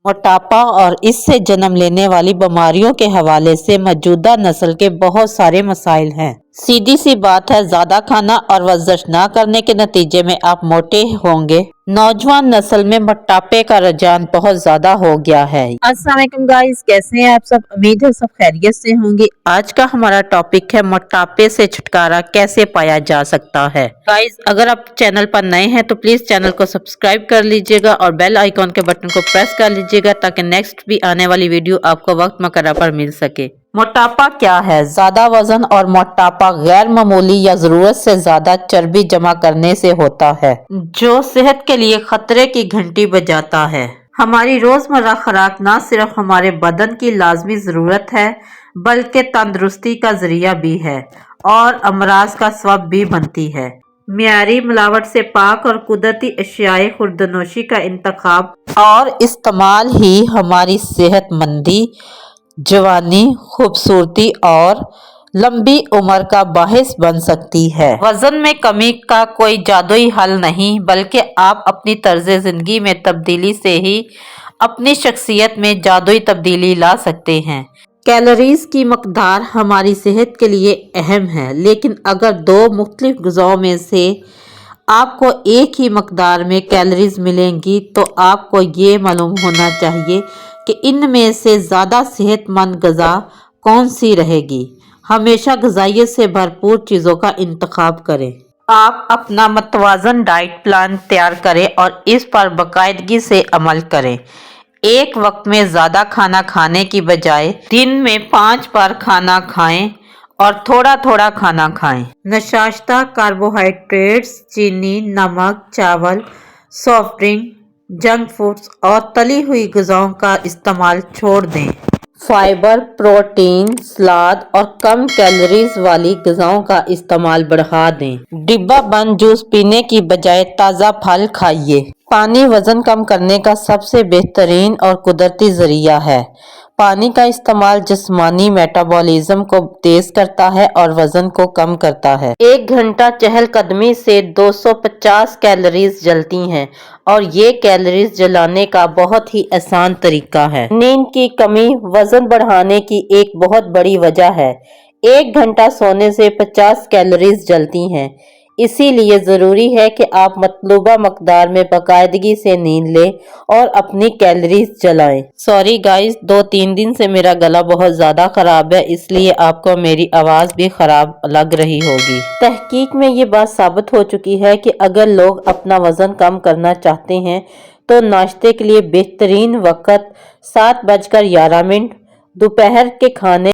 मोटापा और इससे जन्म लेने वाली बीमारियों के हवाले से मौजूदा नस्ल के बहुत सारे मसाइल हैं। सीधी सी बात है, ज्यादा खाना और वर्जिश ना करने के नतीजे में आप मोटे होंगे। नौजवान नस्ल में मोटापे का रुझान बहुत ज्यादा हो गया है। अस्सलाम वालेकुम गाइस, कैसे हैं आप सब? उम्मीद है सब खैरियत से होंगे। आज का हमारा टॉपिक है मोटापे से छुटकारा कैसे पाया जा सकता है। गाइस, अगर आप चैनल पर नए हैं तो प्लीज चैनल को सब्सक्राइब कर लीजिएगा और बेल आइकॉन के बटन को प्रेस कर लीजिएगा ताकि नेक्स्ट भी आने वाली वीडियो आपको वक्त मकर्रर पर मिल सके। मोटापा क्या है? ज्यादा वजन और मोटापा गैर मामूली या जरूरत से ज्यादा चर्बी जमा करने से होता है, जो सेहत के लिए खतरे की घंटी बजाता है। हमारी रोजमर्रा खुराक न सिर्फ हमारे बदन की लाजमी जरूरत है बल्कि तंदुरुस्ती का जरिया भी है और अमराज का सबब भी बनती है। मियारी मिलावट से पाक और कुदरती अशियाए खुर्दनोशी का इंतखाब और इस्तेमाल ही हमारी सेहतमंदी, जवानी, खूबसूरती और लंबी उम्र का बाहिस बन सकती है। वजन में कमी का कोई जादुई हल नहीं, बल्कि आप अपनी तर्ज जिंदगी में तब्दीली से ही अपनी शख्सियत में जादुई तब्दीली ला सकते हैं। कैलोरीज की मकदार हमारी सेहत के लिए अहम है, लेकिन अगर दो मुख्तलिफ ग़िज़ाओं में से आपको एक ही मकदार में कैलोरीज मिलेंगी तो आपको ये मालूम होना चाहिए कि इनमें से ज़्यादा सेहतमंद ग़िज़ा कौन सी रहेगी। हमेशा ग़िज़ाइयत से भरपूर चीज़ों का इंतखाब करें। आप अपना मतवाज़न डाइट प्लान तैयार करें और इस पर बाकायदगी से अमल करें। एक वक्त में ज़्यादा खाना खाने की बजाय दिन में 5 बार खाना खाएं और थोड़ा थोड़ा खाना खाएं। नाश्ता, कार्बोहाइड्रेट्स, चीनी, नमक, चावल, सॉफ्ट ड्रिंक, जंक फूड्स और तली हुई ग़िज़ाओं का इस्तेमाल छोड़ दें। फाइबर, प्रोटीन, सलाद और कम कैलोरीज वाली ग़िज़ाओं का इस्तेमाल बढ़ा दें। डिब्बा बंद जूस पीने की बजाय ताज़ा फल खाइए। पानी वज़न कम करने का सबसे बेहतरीन और कुदरती ज़रिया है। पानी का इस्तेमाल जिस्मानी मेटाबॉलिज्म को तेज करता है और वजन को कम करता है। 1 घंटा चहलकदमी से 250 कैलोरीज जलती हैं और ये कैलोरीज जलाने का बहुत ही आसान तरीका है। नींद की कमी वजन बढ़ाने की एक बहुत बड़ी वजह है। 1 घंटा सोने से 50 कैलोरीज जलती हैं, इसीलिए ज़रूरी है कि आप मतलूबा मकदार में बाकायदगी से नींद लें और अपनी कैलोरीज जलाएं। सॉरी गाइस, 2-3 दिन से मेरा गला बहुत ज़्यादा ख़राब है, इसलिए आपको मेरी आवाज़ भी ख़राब लग रही होगी। तहकीक में ये बात साबित हो चुकी है कि अगर लोग अपना वज़न कम करना चाहते हैं तो नाश्ते के लिए बेहतरीन वक़्त 7:11 दोपहर के खाने